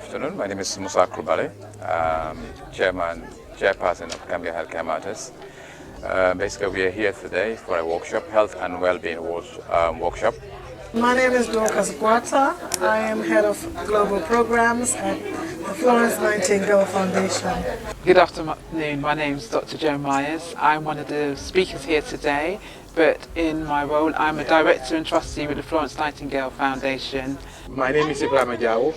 afternoon. My name is Musa Krubale, chairperson of Gambian Health Matters. Basically, we are here today for a workshop, health and well-being workshop. My name is Felicia Kwaku. I am head of global programs at the Florence Nightingale Foundation. Good afternoon, my name is Dr. Jo Myers. I'm one of the speakers here today, but in my role I'm a director and trustee with the Florence Nightingale Foundation. My name is Ibrahim Ajao,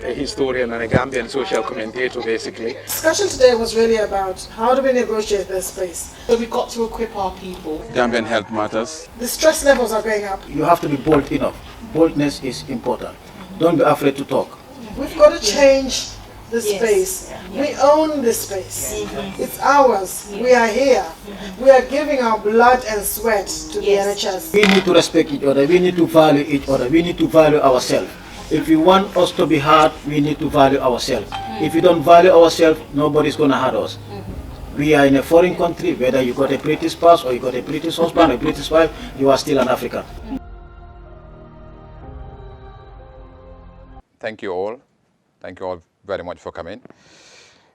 a historian and a Gambian social commentator basically. The discussion today was really about how do we negotiate this space. So we've got to equip our people. Gambian Health Matters. The stress levels are going up. You have to be bold enough. Boldness is important. Don't be afraid to talk. We've got to change the space. We own this space. It's ours. We are here. We are giving our blood and sweat to the NHS. We need to respect each other. We need to value each other. We need to value ourselves. If you want us to be heard, we need to value ourselves. If you don't value ourselves, nobody's going to hurt us. We are in a foreign country, whether you got a British spouse or you got a British husband or a British wife, you are still an African. Thank you all. Thank you all very much for coming.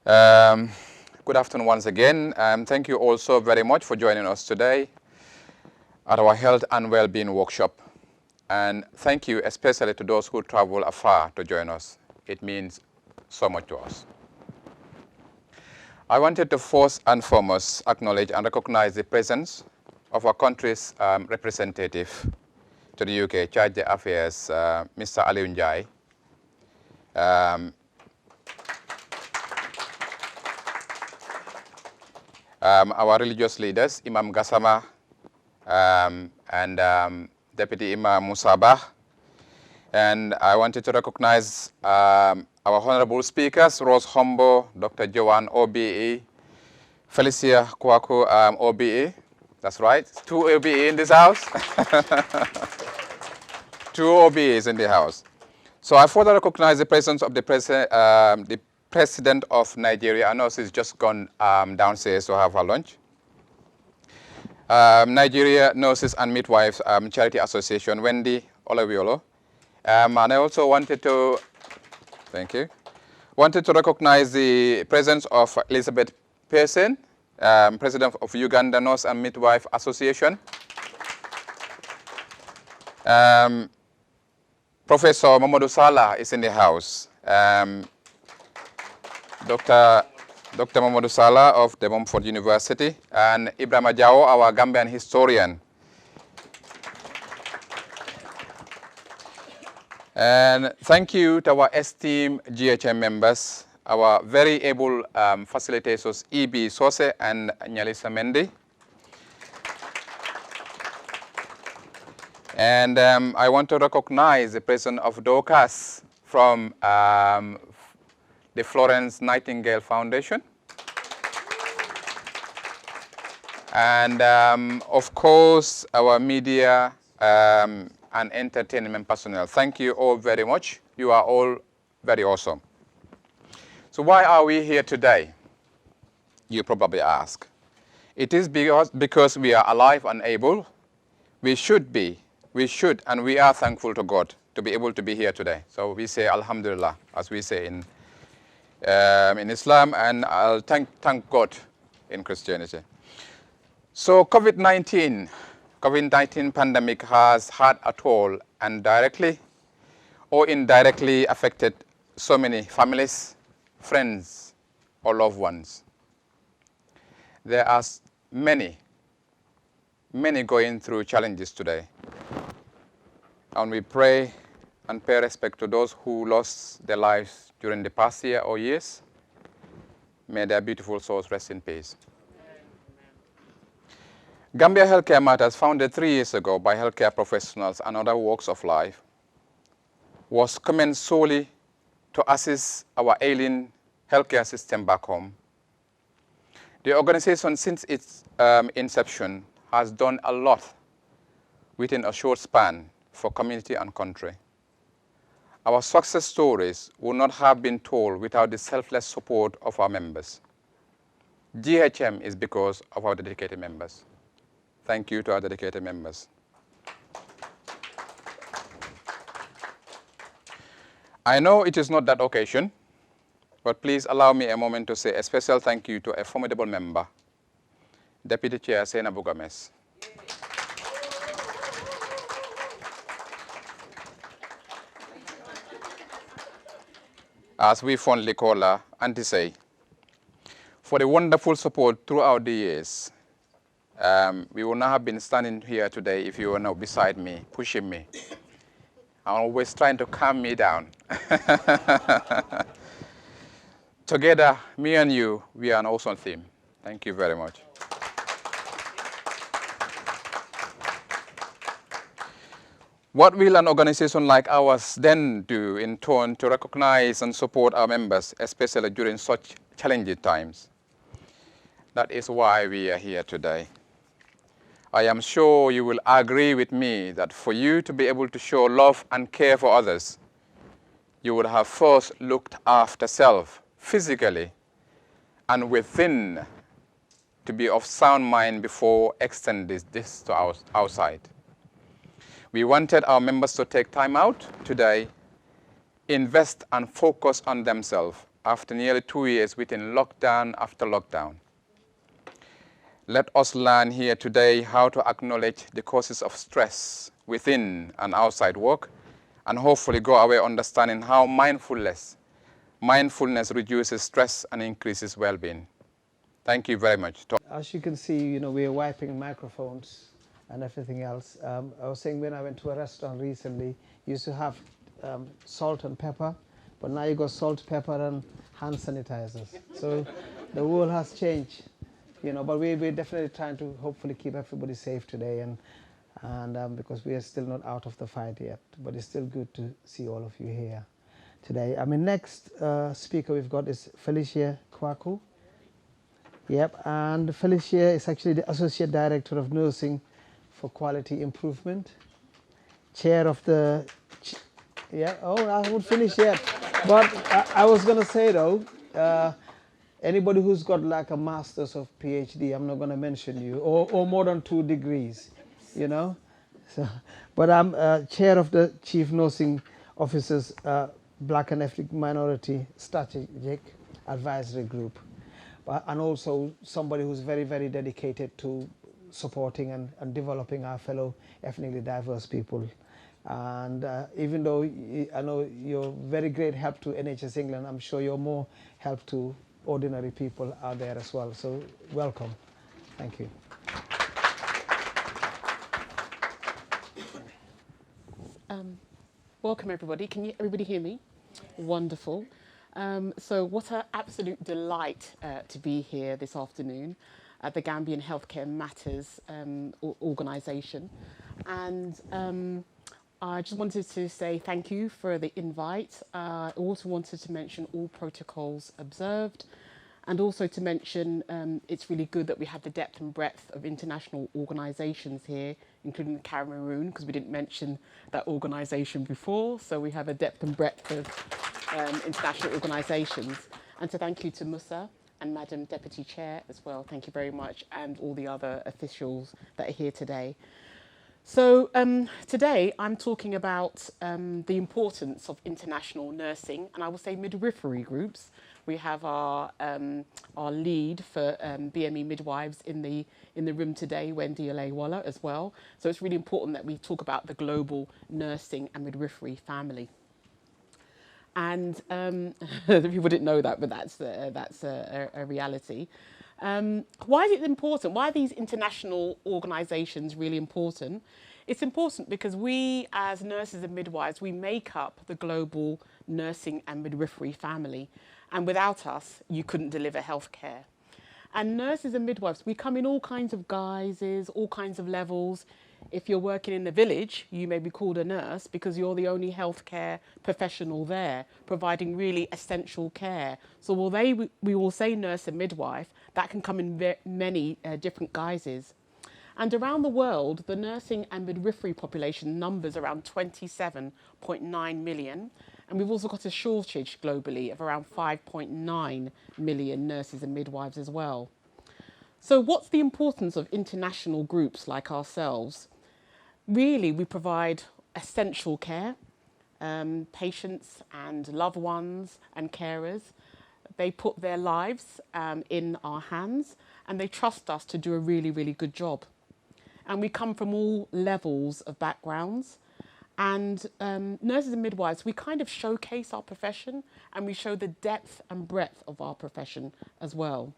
Good afternoon once again. Thank you also very much for joining us today at our health and well-being workshop. And thank you especially to those who travel afar to join us. It means so much to us. I wanted to first and foremost acknowledge and recognize the presence of our country's representative to the UK, Charge d'Affaires, Mr. Ali Njai. Our religious leaders, Imam Gassama and Deputy Imam Musabah. And I wanted to recognize our honorable speakers, Rose Hombo, Dr. Joanne, OBE, Felicia Kwaku, OBE. That's right, 2 OBE in this house. 2 OBEs in the house. So I further recognize the presence of the President of Nigeria. I know she's just gone downstairs to have her lunch. Nigeria Nurses and Midwives Charity Association, Wendy Olaviolo. And I also wanted to, wanted to recognize the presence of Elizabeth Pearson, President of Uganda Nurse and Midwife Association. Professor Mamadou Salah is in the house. Dr. Mamadou Salah of the Mumford University, and Ibrahim Ajao, our Gambian historian. And thank you to our esteemed GHM members, our very able facilitators, E.B. Sose and Nyalisa Mendy. And I want to recognize the presence of Dorcas from the Florence Nightingale Foundation. And of course, our media and entertainment personnel. Thank you all very much. You are all very awesome. So why are we here today? You probably ask. It is because we are alive and able. We should, and we are thankful to God to be able to be here today. So we say Alhamdulillah, as we say in Islam, and I'll thank God in Christianity. So COVID-19 pandemic has had a toll and directly or indirectly affected so many families, friends, or loved ones. There are many going through challenges today. And we pray and pay respect to those who lost their lives during the past year or years. May their beautiful souls rest in peace. Gambia Healthcare Matters, founded 3 years ago by healthcare professionals and other walks of life, was commenced solely to assist our ailing healthcare system back home. The organization, since its inception, has done a lot within a short span for community and country. Our success stories would not have been told without the selfless support of our members. GHM is because of our dedicated members. Thank you to our dedicated members. I know it is not that occasion, but please allow me a moment to say a special thank you to a formidable member, Deputy Chair Sena Bugames. As we fondly call her, Auntie Say, for the wonderful support throughout the years. We would not have been standing here today if you were not beside me, pushing me, and always trying to calm me down. Together, me and you, we are an awesome team. Thank you very much. What will an organization like ours then do in turn to recognize and support our members, especially during such challenging times? That is why we are here today. I am sure you will agree with me that for you to be able to show love and care for others, you would have first looked after self physically and within to be of sound mind before extending this to outside. We wanted our members to take time out today, invest and focus on themselves after nearly 2 years within lockdown after lockdown. Let us learn here today how to acknowledge the causes of stress within and outside work, and hopefully go away understanding how mindfulness reduces stress and increases well-being. Thank you very much. As you can see, we are wiping microphones and everything else. I was saying when I went to a restaurant recently, you used to have salt and pepper, but now you got salt, pepper, and hand sanitizers. So the world has changed, but we're definitely trying to hopefully keep everybody safe today, and because we are still not out of the fight yet, but it's still good to see all of you here today. Next speaker we've got is Felicia Kwaku. Yep, and Felicia is actually the Associate Director of Nursing for Quality Improvement, chair of the, I won't finish yet, but I was going to say though, anybody who's got like a master's of PhD, I'm not going to mention you, or more than 2 degrees, So, but I'm chair of the Chief Nursing Officers Black and Ethnic Minority Strategic Advisory Group, and also somebody who's very, very dedicated to supporting and developing our fellow ethnically diverse people. And even though I know you're very great help to NHS England, I'm sure you're more help to ordinary people out there as well. So welcome. Thank you. Welcome everybody. Can everybody hear me? Wonderful. So what an absolute delight to be here this afternoon at the Gambian Healthcare Matters organisation. And I just wanted to say thank you for the invite. I also wanted to mention all protocols observed, and also to mention it's really good that we have the depth and breadth of international organisations here, including Cameroon, because we didn't mention that organisation before. So we have a depth and breadth of international organisations. And so thank you to Musa and Madam Deputy Chair as well. Thank you very much, and all the other officials that are here today. So today I'm talking about the importance of international nursing, and I will say midwifery groups. We have our lead for BME midwives in the room today, Wendy Alewala, as well. So it's really important that we talk about the global nursing and midwifery family. And people didn't know that, but that's a reality. Why is it important? Why are these international organisations really important? It's important because we, as nurses and midwives, we make up the global nursing and midwifery family. And without us, you couldn't deliver healthcare. And nurses and midwives, we come in all kinds of guises, all kinds of levels. If you're working in the village, you may be called a nurse because you're the only healthcare professional there, providing really essential care. So although we will say nurse and midwife, that can come in many different guises. And around the world, the nursing and midwifery population numbers around 27.9 million. And we've also got a shortage globally of around 5.9 million nurses and midwives as well. So what's the importance of international groups like ourselves? Really, we provide essential care, patients and loved ones and carers. They put their lives in our hands, and they trust us to do a really, really good job. And we come from all levels of backgrounds. And nurses and midwives, we kind of showcase our profession, and we show the depth and breadth of our profession as well.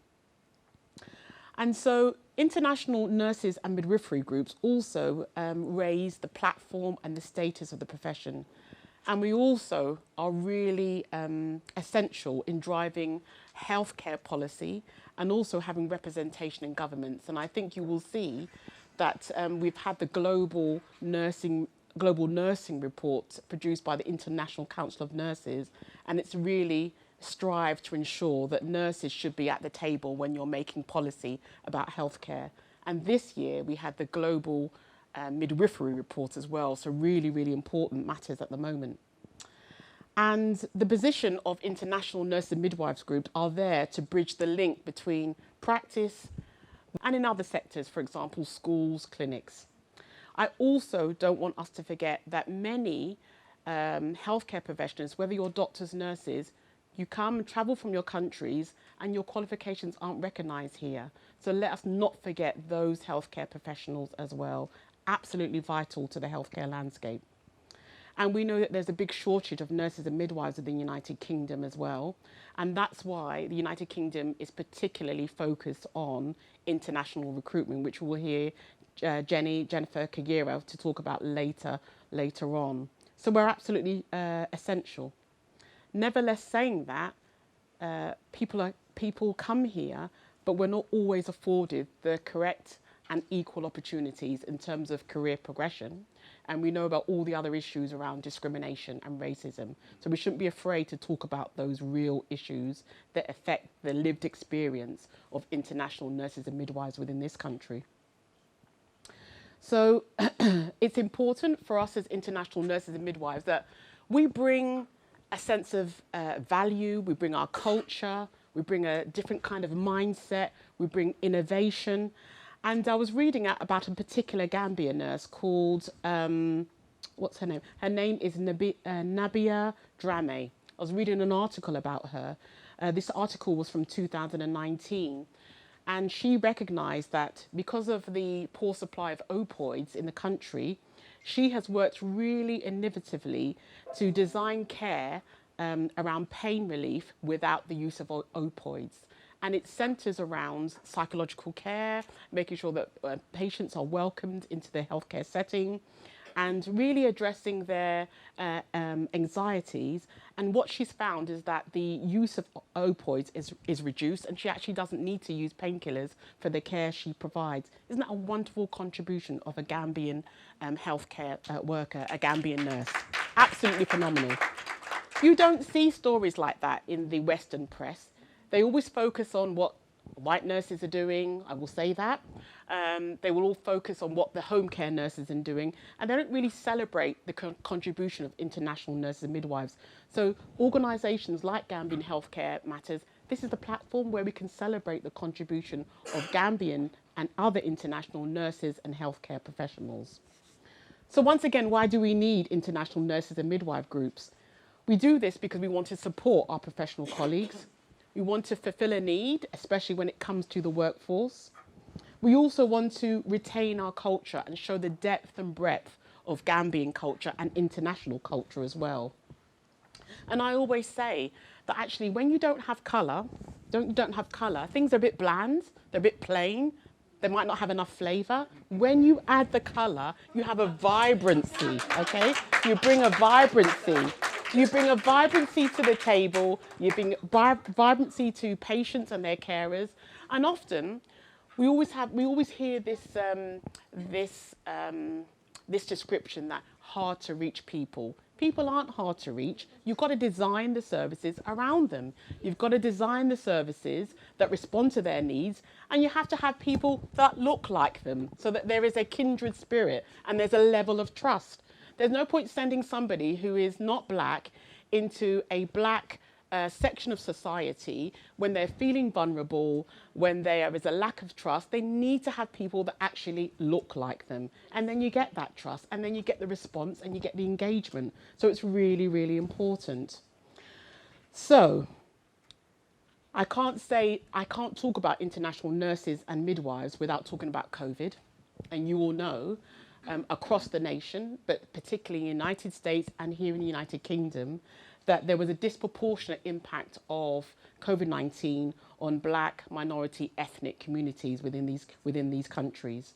And so international nurses and midwifery groups also raise the platform and the status of the profession. And we also are really essential in driving healthcare policy and also having representation in governments. And I think you will see that we've had the global nursing report produced by the International Council of Nurses, and it's really strived to ensure that nurses should be at the table when you're making policy about healthcare. And this year we had the global midwifery report as well, so really, really important matters at the moment. And the position of international nurses and midwives groups are there to bridge the link between practice and in other sectors, for example, schools, clinics. I also don't want us to forget that many healthcare professionals, whether you're doctors, nurses, you come and travel from your countries and your qualifications aren't recognised here. So let us not forget those healthcare professionals as well. Absolutely vital to the healthcare landscape. And we know that there's a big shortage of nurses and midwives in the United Kingdom as well. And that's why the United Kingdom is particularly focused on international recruitment, which we'll hear Jennifer Kagiro to talk about later on. So we're absolutely essential. Nevertheless, saying that, people come here, but we're not always afforded the correct and equal opportunities in terms of career progression. And we know about all the other issues around discrimination and racism. So we shouldn't be afraid to talk about those real issues that affect the lived experience of international nurses and midwives within this country. So it's important for us as international nurses and midwives that we bring a sense of value, we bring our culture, we bring a different kind of mindset, we bring innovation. And I was reading about a particular Gambian nurse called, what's her name? Her name is Nabia Drame. I was reading an article about her. This article was from 2019. And she recognised that because of the poor supply of opioids in the country, she has worked really innovatively to design care around pain relief without the use of opioids. And it centres around psychological care, making sure that patients are welcomed into the healthcare setting and really addressing their anxieties. And what she's found is that the use of opioids is reduced, and she actually doesn't need to use painkillers for the care she provides. Isn't that a wonderful contribution of a Gambian healthcare worker, a Gambian nurse? Absolutely phenomenal. You don't see stories like that in the Western press. They always focus on what white nurses are doing, I will say that. They will all focus on what the home care nurses are doing, and they don't really celebrate the contribution of international nurses and midwives. So organisations like Gambian Health Matters, this is the platform where we can celebrate the contribution of Gambian and other international nurses and healthcare professionals. So once again, why do we need international nurses and midwife groups? We do this because we want to support our professional colleagues. We want to fulfill a need, especially when it comes to the workforce. We also want to retain our culture and show the depth and breadth of Gambian culture and international culture as well. And I always say that actually when you don't have colour, things are a bit bland, they're a bit plain, they might not have enough flavour. When you add the colour, you have a vibrancy, okay? You bring a vibrancy. You bring a vibrancy to the table, you bring vibrancy to patients and their carers, and often we always hear this description that hard to reach people. People aren't hard to reach. You've got to design the services around them. You've got to design the services that respond to their needs, and you have to have people that look like them so that there is a kindred spirit and there's a level of trust. There's no point sending somebody who is not black into a black section of society, when they're feeling vulnerable, when there is a lack of trust, they need to have people that actually look like them. And then you get that trust, and then you get the response, and you get the engagement. So it's really, really important. So I can't talk about international nurses and midwives without talking about COVID. And you all know, across the nation, but particularly in the United States and here in the United Kingdom, that there was a disproportionate impact of COVID-19 on Black, minority, ethnic communities within these countries.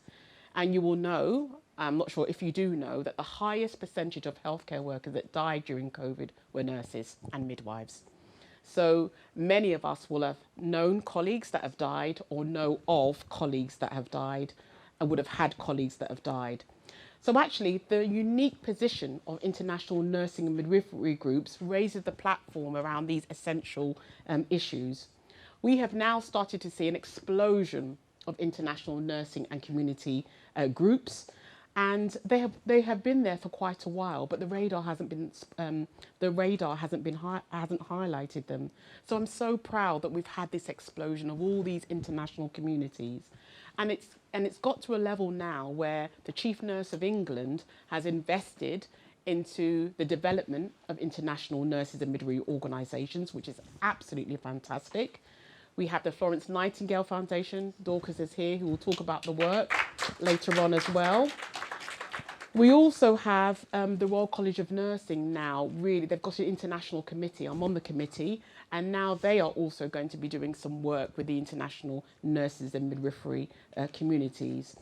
And you will know, I'm not sure if you do know, that the highest percentage of healthcare workers that died during COVID were nurses and midwives. So many of us will have known colleagues that have died, or know of colleagues that have died, and would have had colleagues that have died. So actually, the unique position of international nursing and midwifery groups raises the platform around these essential issues. We have now started to see an explosion of international nursing and community groups, and they have been there for quite a while, but the radar hasn't highlighted them. So I'm so proud that we've had this explosion of all these international communities. And it's got to a level now where the Chief Nurse of England has invested into the development of international nurses and midwifery organisations, which is absolutely fantastic. We have the Florence Nightingale Foundation. Dorcas is here, who will talk about the work later on as well. We also have the Royal College of Nursing now. Really, they've got an international committee. I'm on the committee, and now they are also going to be doing some work with the international nurses and midwifery communities.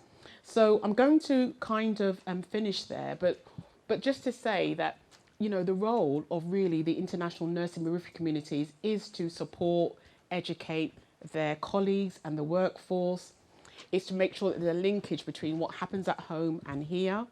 So I'm going to kind of finish there, but just to say that, you know, the role of really the international nursing and midwifery communities is to support, educate their colleagues and the workforce. It's to make sure that there's a linkage between what happens at home and here.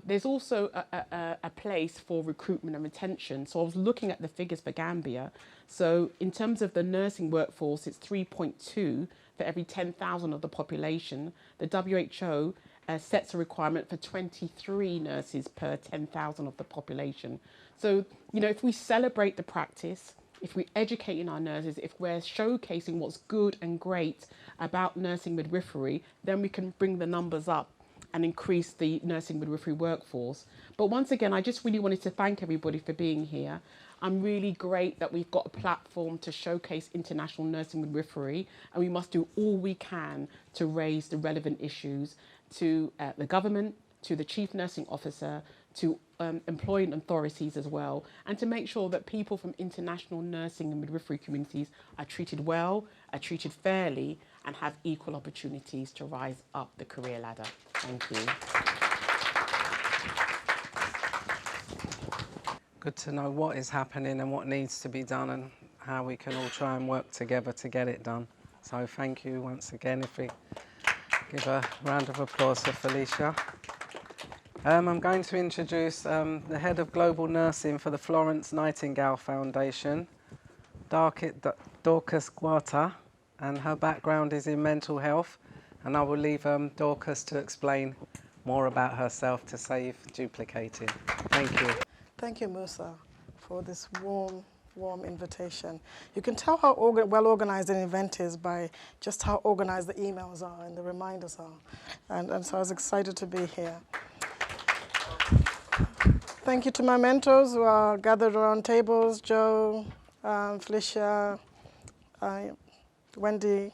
There's also a place for recruitment and retention. So I was looking at the figures for Gambia. So in terms of the nursing workforce, it's 3.2 for every 10,000 of the population. The WHO sets a requirement for 23 nurses per 10,000 of the population. So, you know, if we celebrate the practice, if we're educating our nurses, if we're showcasing what's good and great about nursing midwifery, then we can bring the numbers up and increase the nursing midwifery workforce. But once again, I just really wanted to thank everybody for being here. I'm really great that we've got a platform to showcase international nursing midwifery, and we must do all we can to raise the relevant issues to the government, to the chief nursing officer, to employing authorities as well, and to make sure that people from international nursing and midwifery communities are treated well, are treated fairly, and have equal opportunities to rise up the career ladder. Thank you. Good to know what is happening and what needs to be done and how we can all try and work together to get it done. So thank you once again. If we give a round of applause for Felicia. I'm going to introduce the head of global nursing for the Florence Nightingale Foundation, Dorcas Kwaku, and her background is in mental health, and I will leave Dorcas to explain more about herself to save duplicating. Thank you. Thank you, Musa, for this warm invitation. You can tell how well organized an event is by just how organized the emails are and the reminders are. And so I was excited to be here. Thank you to my mentors who are gathered around tables, Joe, Felicia, Wendy.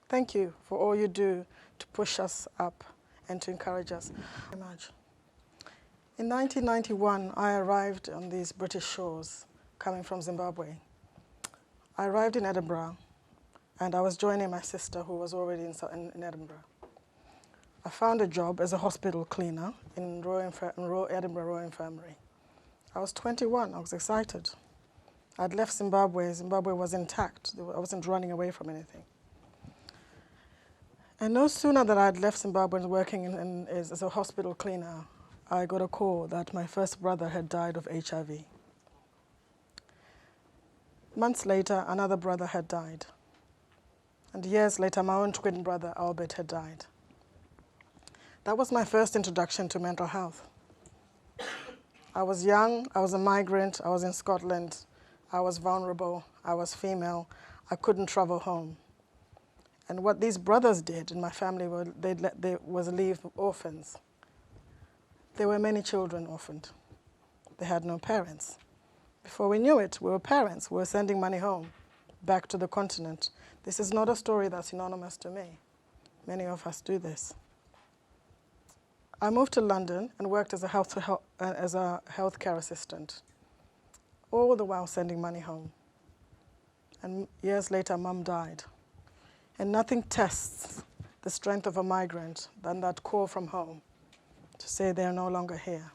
Thank you for all you do to push us up and to encourage us. In 1991, I arrived on these British shores, coming from Zimbabwe. I arrived in Edinburgh, and I was joining my sister, who was already in Edinburgh. I found a job as a hospital cleaner in Edinburgh Royal Infirmary. I was 21, I was excited. I'd left Zimbabwe, Zimbabwe was intact, I wasn't running away from anything. And no sooner than I'd left Zimbabwe and working as a hospital cleaner, I got a call that my first brother had died of HIV. Months later, another brother had died. And years later, my own twin brother, Albert, had died. That was my first introduction to mental health. I was young, I was a migrant, I was in Scotland, I was vulnerable, I was female, I couldn't travel home. And what these brothers did in my family was leave orphans. There were many children orphaned. They had no parents. Before we knew it, we were parents. We were sending money home, back to the continent. This is not a story that's anonymous to me. Many of us do this. I moved to London and worked as a healthcare assistant, all the while sending money home. And years later, Mum died. And nothing tests the strength of a migrant than that call from home to say they're no longer here.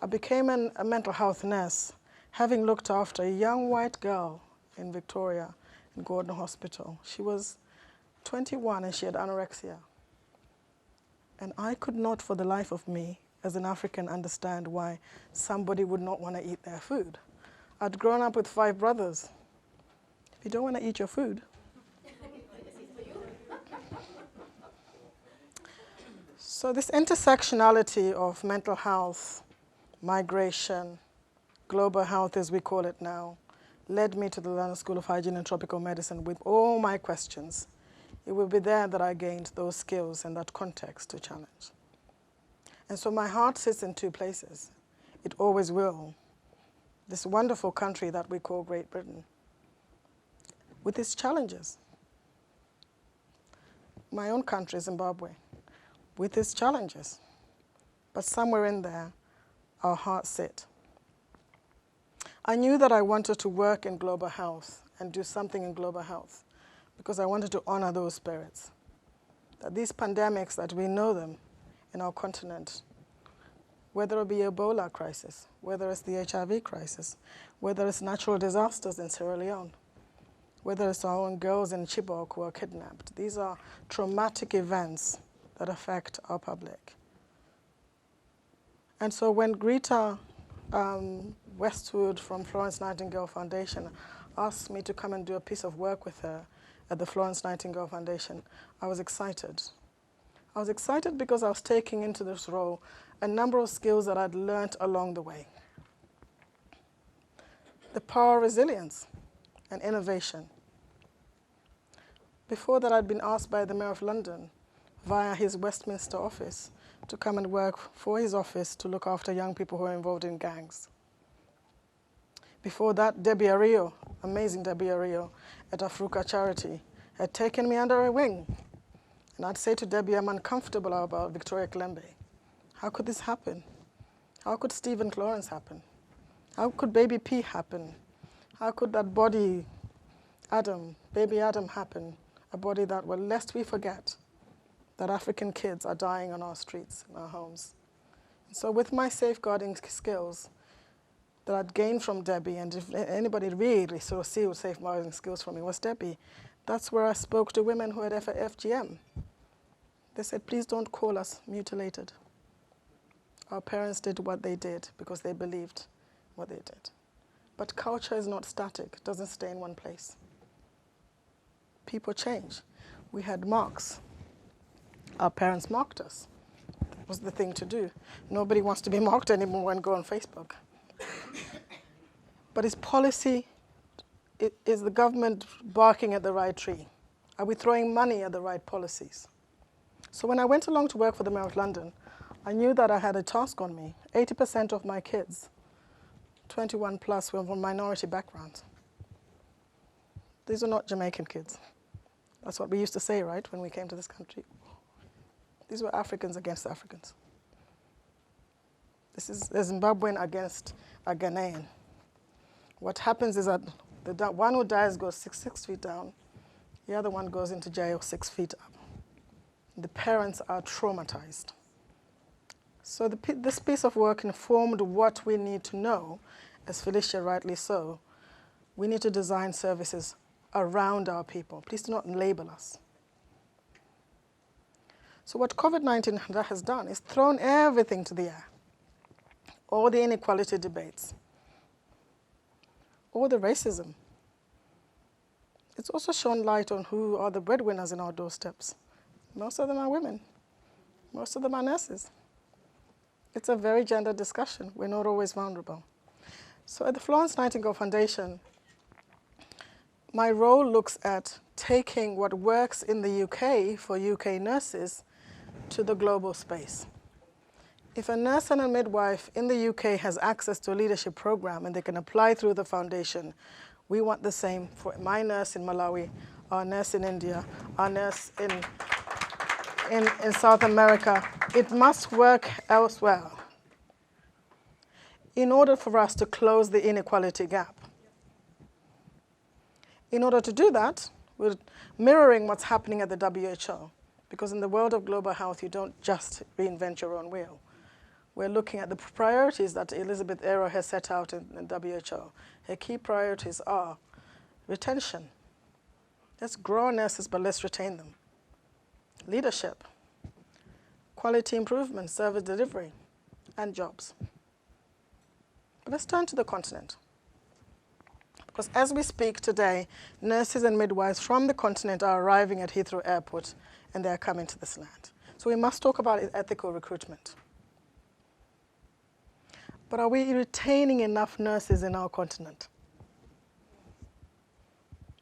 I became a mental health nurse, having looked after a young white girl in Victoria, in Gordon Hospital. She was 21 and she had anorexia. And I could not for the life of me, as an African, understand why somebody would not want to eat their food. I'd grown up with 5 brothers. If you don't want to eat your food. So this intersectionality of mental health, migration, global health as we call it now, led me to the London School of Hygiene and Tropical Medicine with all my questions. It will be there that I gained those skills and that context to challenge. And so my heart sits in 2 places. It always will. This wonderful country that we call Great Britain, with its challenges. My own country, Zimbabwe, with its challenges. But somewhere in there, our hearts sit. I knew that I wanted to work in global health and do something in global health because I wanted to honor those spirits. That these pandemics, that we know them in our continent, whether it be Ebola crisis, whether it's the HIV crisis, whether it's natural disasters in Sierra Leone, whether it's our own girls in Chibok who are kidnapped, these are traumatic events that affect our public. And so when Greta Westwood from Florence Nightingale Foundation asked me to come and do a piece of work with her at the Florence Nightingale Foundation, I was excited. I was excited because I was taking into this role a number of skills that I'd learned along the way. The power of resilience and innovation. Before that, I'd been asked by the Mayor of London via his Westminster office to come and work for his office to look after young people who are involved in gangs. Before that, Debbie Ario, amazing Debbie Ario at Afruka Charity, had taken me under her wing. And I'd say to Debbie, I'm uncomfortable about Victoria Kalembe. How could this happen? How could Stephen Florence happen? How could Baby P happen? How could that body, Adam, baby Adam happen? A body that, well, lest we forget that African kids are dying on our streets, in our homes. And so with my safeguarding skills that I'd gained from Debbie, and if anybody really sort of see safeguarding skills from me was Debbie, that's where I spoke to women who had FGM. They said, please don't call us mutilated. Our parents did what they did because they believed what they did. But culture is not static, it doesn't stay in one place. People change. We had marks. Our parents marked us. That was the thing to do. Nobody wants to be marked anymore and go on Facebook. But is policy, is the government barking at the right tree? Are we throwing money at the right policies? So when I went along to work for the Mayor of London, I knew that I had a task on me. 80% of my kids, 21 plus, were from minority backgrounds. These are not Jamaican kids. That's what we used to say, right, when we came to this country. These were Africans against Africans. This is a Zimbabwean against a Ghanaian. What happens is that the one who dies goes six feet down, the other one goes into jail 6 feet up. The parents are traumatized. So this piece of work informed what we need to know, as Felicia rightly so. We need to design services around our people. Please do not label us. So what COVID-19 has done is thrown everything to the air. All the inequality debates, all the racism. It's also shone light on who are the breadwinners in our doorsteps. Most of them are women. Most of them are nurses. It's a very gendered discussion. We're not always vulnerable. So at the Florence Nightingale Foundation, my role looks at taking what works in the UK for UK nurses to the global space. If a nurse and a midwife in the UK has access to a leadership program and they can apply through the foundation, we want the same for my nurse in Malawi, our nurse in India, our nurse in South America. It must work elsewhere in order for us to close the inequality gap. In order to do that, we're mirroring what's happening at the WHO, because in the world of global health, you don't just reinvent your own wheel. We're looking at the priorities that Elizabeth Arrow has set out in WHO. Her key priorities are retention. Let's grow our nurses, but let's retain them. Leadership, quality improvement, service delivery, and jobs. But let's turn to the continent. Because as we speak today, nurses and midwives from the continent are arriving at Heathrow Airport and they are coming to this land. So we must talk about ethical recruitment. But are we retaining enough nurses in our continent?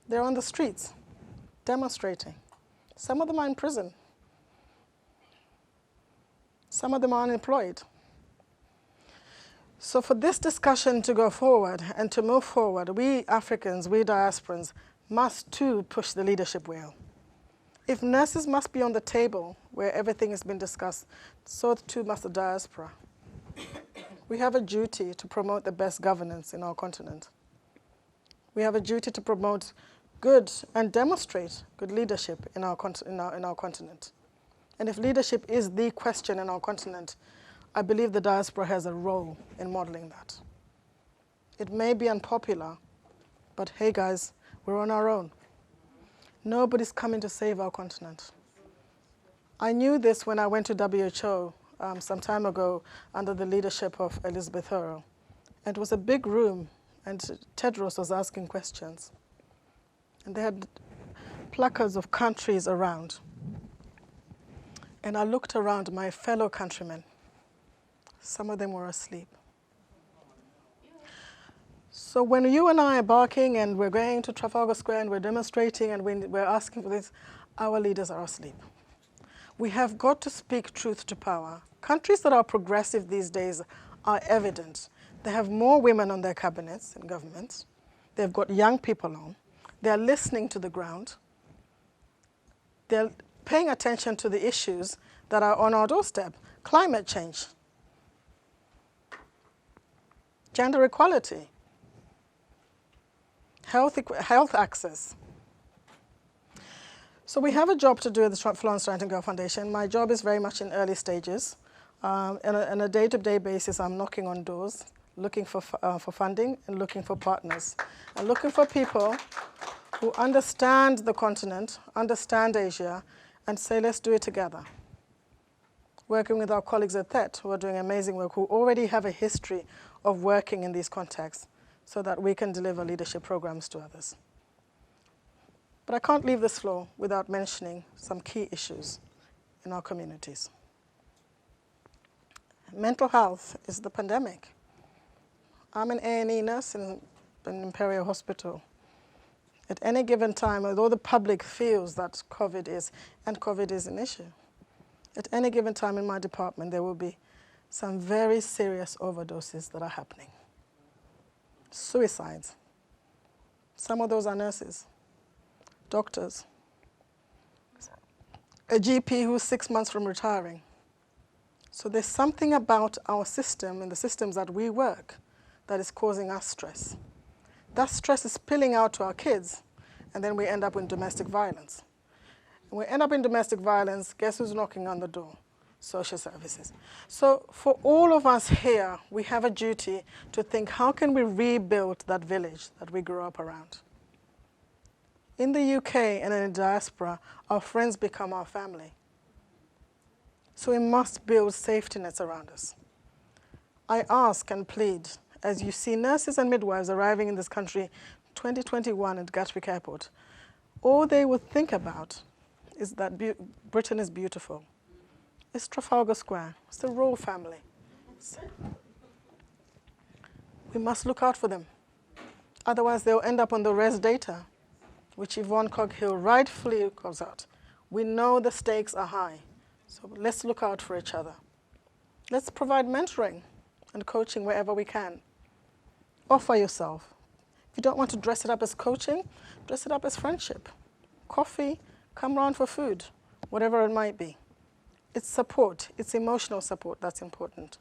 They're on the streets, demonstrating. Some of them are in prison. Some of them are unemployed. So for this discussion to go forward and to move forward, we Africans, we diasporans, must too push the leadership wheel. If nurses must be on the table where everything has been discussed, so too must the diaspora. We have a duty to promote the best governance in our continent. We have a duty to promote good and demonstrate good leadership in our continent. And if leadership is the question in our continent, I believe the diaspora has a role in modeling that. It may be unpopular, but hey guys, we're on our own. Nobody's coming to save our continent. I knew this when I went to WHO some time ago under the leadership of Elizabeth Arrow. And it was a big room, and Tedros was asking questions. And they had placards of countries around. And I looked around my fellow countrymen. Some of them were asleep. So when you and I are barking and we're going to Trafalgar Square and we're demonstrating and we're asking for this, our leaders are asleep. We have got to speak truth to power. Countries that are progressive these days are evident. They have more women on their cabinets and governments. They've got young people on. They're listening to the ground. They're paying attention to the issues that are on our doorstep. Climate change. Gender equality, health access. So we have a job to do at the Florence Nightingale Foundation. My job is very much in early stages. On a day-to-day basis, I'm knocking on doors, looking for funding and looking for partners. And looking for people who understand the continent, understand Asia, and say, let's do it together. Working with our colleagues at THET, who are doing amazing work, who already have a history of working in these contexts so that we can deliver leadership programs to others. But I can't leave this floor without mentioning some key issues in our communities. Mental health is the pandemic. I'm an A&E nurse in Imperial Hospital. At any given time, although the public feels that COVID is an issue, at any given time in my department, there will be some very serious overdoses that are happening. Suicides. Some of those are nurses, doctors, a GP who's 6 months from retiring. So there's something about our system and the systems that we work that is causing us stress. That stress is spilling out to our kids, and then we end up with domestic violence. When we end up in domestic violence, guess who's knocking on the door? Social services. So for all of us here, we have a duty to think, how can we rebuild that village that we grew up around? In the UK and in the diaspora, our friends become our family. So we must build safety nets around us. I ask and plead, as you see nurses and midwives arriving in this country 2021 at Gatwick Airport, all they would think about is that Britain is beautiful. It's Trafalgar Square. It's the royal family. We must look out for them. Otherwise, they'll end up on the res data, which Yvonne Coghill rightfully calls out. We know the stakes are high, so let's look out for each other. Let's provide mentoring and coaching wherever we can. Offer yourself. If you don't want to dress it up as coaching, dress it up as friendship. Coffee, come round for food, whatever it might be. It's support, it's emotional support that's important.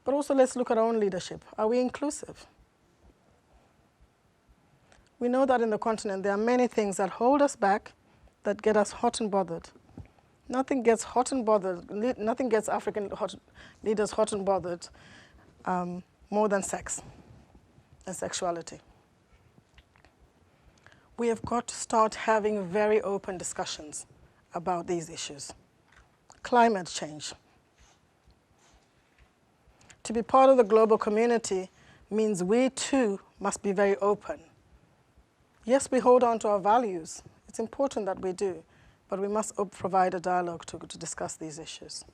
But also let's look at our own leadership. Are we inclusive? We know that in the continent there are many things that hold us back, that get us hot and bothered. Nothing gets hot and bothered, nothing gets African leaders hot and bothered more than sex and sexuality. We have got to start having very open discussions about these issues. Climate change. To be part of the global community means we too must be very open. Yes, we hold on to our values. It's important that we do, but we must provide a dialogue to discuss these issues.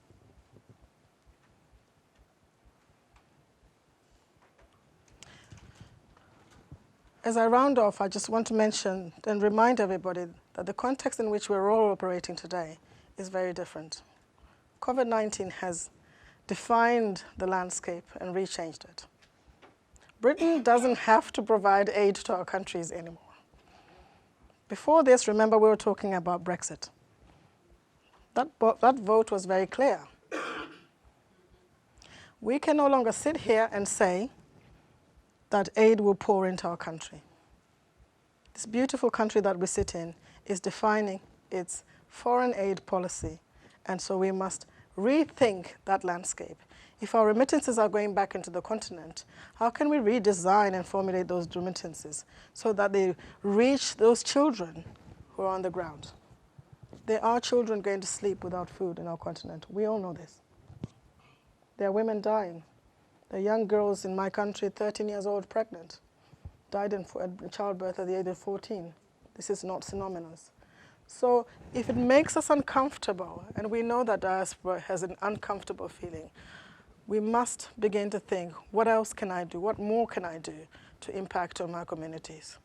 As I round off, I just want to mention and remind everybody that the context in which we're all operating today is very different. COVID-19 has defined the landscape and rechanged it. Britain doesn't have to provide aid to our countries anymore. Before this, remember, we were talking about Brexit. That vote was very clear. We can no longer sit here and say that aid will pour into our country. This beautiful country that we sit in is defining its foreign aid policy, and so we must rethink that landscape. If our remittances are going back into the continent, how can we redesign and formulate those remittances so that they reach those children who are on the ground? There are children going to sleep without food in our continent. We all know this. There are women dying. There are young girls in my country, 13 years old, pregnant, died in childbirth at the age of 14. This is not synonymous. So if it makes us uncomfortable, and we know that diaspora has an uncomfortable feeling, we must begin to think, what else can I do? What more can I do to impact on my communities?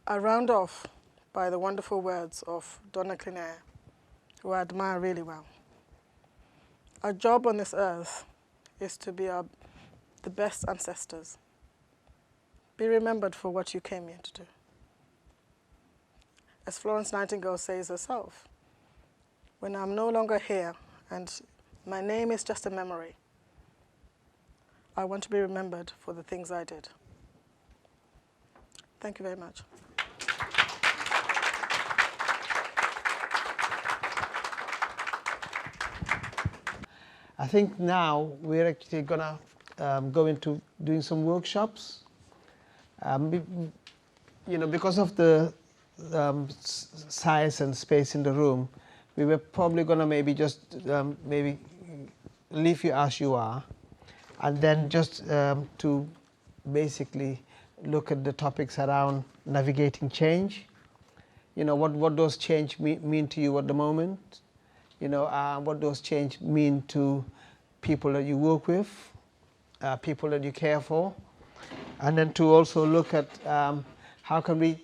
I round off by the wonderful words of Donna Clinaire, who I admire really well. Our job on this earth is to be the best ancestors. Be remembered for what you came here to do. As Florence Nightingale says herself, when I'm no longer here and my name is just a memory, I want to be remembered for the things I did. Thank you very much. I think now we're actually gonna go into doing some workshops. Because of the size and space in the room, we were probably gonna maybe just maybe leave you as you are, and then just to basically look at the topics around navigating change. What those change mean to you at the moment. What those change mean to people that you work with, people that you care for, and then to also look at how can we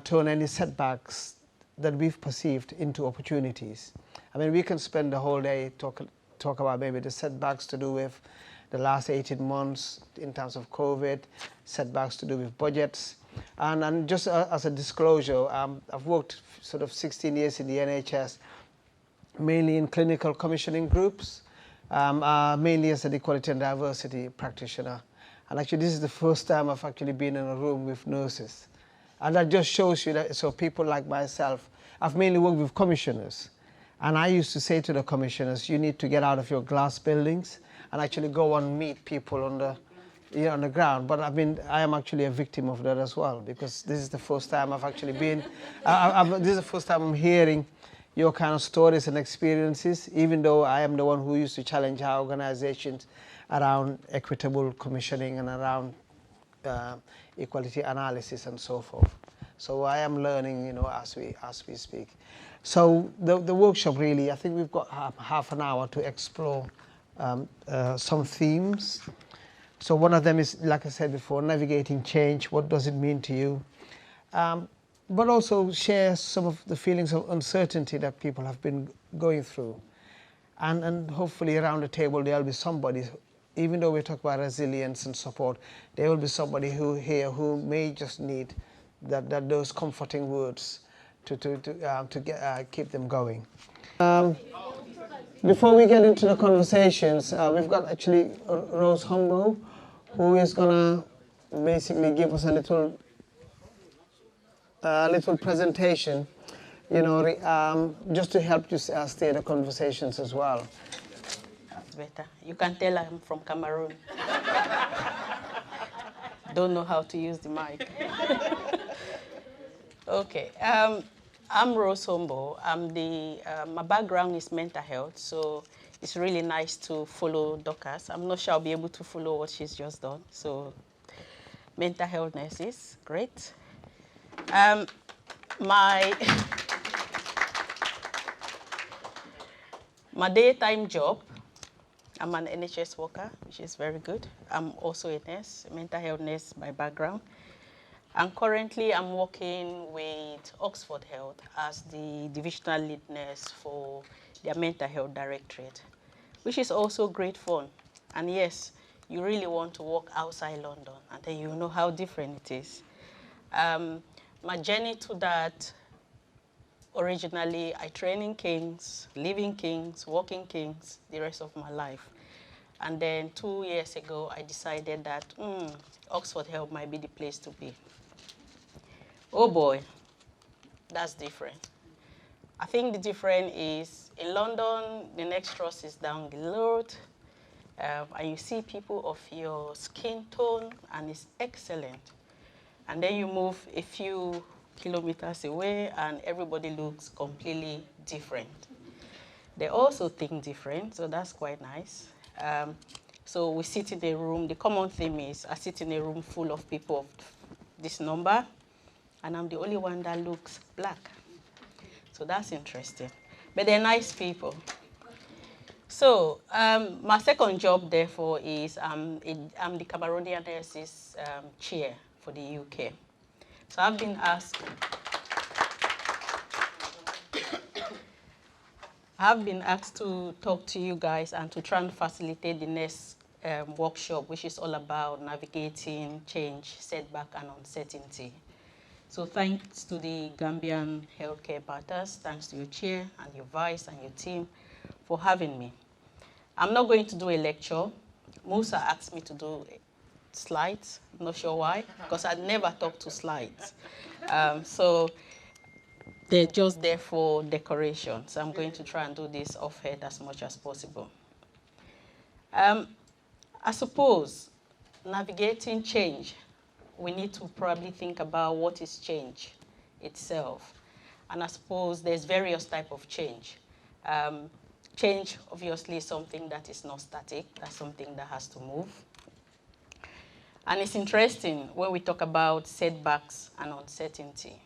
turn any setbacks that we've perceived into opportunities. I mean, we can spend the whole day talk about maybe the setbacks to do with the last 18 months in terms of COVID, setbacks to do with budgets. And just as a disclosure, I've worked sort of 16 years in the NHS, mainly in clinical commissioning groups, mainly as an equality and diversity practitioner. And actually this is the first time I've actually been in a room with nurses. And that just shows you that, so people like myself, I've mainly worked with commissioners. And I used to say to the commissioners, you need to get out of your glass buildings and actually go and meet people on the ground. But I am actually a victim of that as well, because this is the first time I've actually been, this is the first time I'm hearing your kind of stories and experiences, even though I am the one who used to challenge our organizations around equitable commissioning and around equality analysis and so forth. So I am learning, as we speak. So the workshop really, I think we've got half an hour to explore some themes. So one of them is, like I said before, navigating change. What does it mean to you? But also share some of the feelings of uncertainty that people have been going through. And hopefully around the table there'll be somebody, even though we talk about resilience and support, there will be somebody who may just need those comforting words to keep them going. Before we get into the conversations, we've got actually Rose Humbo, who is gonna basically give us a little presentation, just to help you steer the conversations as well. That's better. You can tell I'm from Cameroon. Don't know how to use the mic. Okay. I'm Rose Humbo. My background is mental health, so it's really nice to follow Dorcas. I'm not sure I'll be able to follow what she's just done. So mental health nurses, great. My daytime job, I'm an NHS worker, which is very good. I'm also a nurse, a mental health nurse by background. And currently I'm working with Oxford Health as the divisional lead nurse for their mental health directorate, which is also great fun. And yes, you really want to work outside London, and then you know how different it is. My journey to that, originally I trained in Kings, live in Kings, work in Kings the rest of my life. And then 2 years ago, I decided that Oxford Health might be the place to be. Oh boy, that's different. I think the difference is in London, the next trust is down the road, and you see people of your skin tone, and it's excellent. And then you move a few kilometers away, and everybody looks completely different. They also think different, so that's quite nice. So we sit in a room. The common theme is I sit in a room full of people of this number, and I'm the only one that looks black. So that's interesting. But they're nice people. So my second job, therefore, is I'm the Cameroonian Nurses Chair for the UK. So I've been asked to talk to you guys and to try and facilitate the next workshop, which is all about navigating change, setback, and uncertainty. So thanks to the Gambian Health Matters, thanks to your chair and your vice and your team for having me. I'm not going to do a lecture. Musa asked me to do slides. I'm not sure why, because I never talk to slides. So they're just there for decoration. So I'm going to try and do this off-head as much as possible. I suppose navigating change, we need to probably think about what is change itself. And I suppose there's various types of change. Change, obviously, is something that is not static. That's something that has to move. And it's interesting when we talk about setbacks and uncertainty.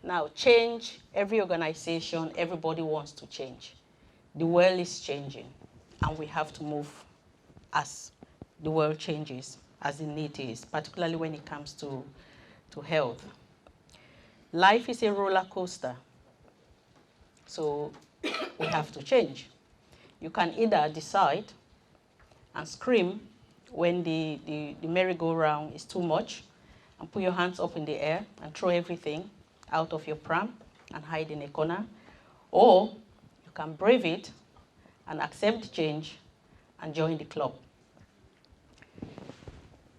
Now, change, every organization, everybody wants to change. The world is changing, and we have to move as the world changes, as the need is, particularly when it comes to health. Life is a roller coaster, so we have to change. You can either decide and scream when the merry-go-round is too much and put your hands up in the air and throw everything out of your pram and hide in a corner, or you can brave it and accept change and join the club.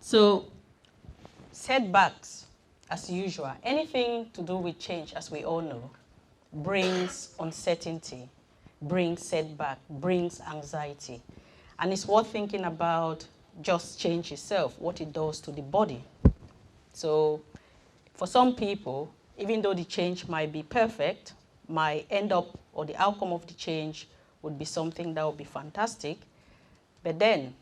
So setbacks, as usual, anything to do with change, as we all know, brings uncertainty, brings setback, brings anxiety. And it's worth thinking about just change itself, what it does to the body. So for some people, even though the change might be perfect, might end up, or the outcome of the change would be something that would be fantastic, but then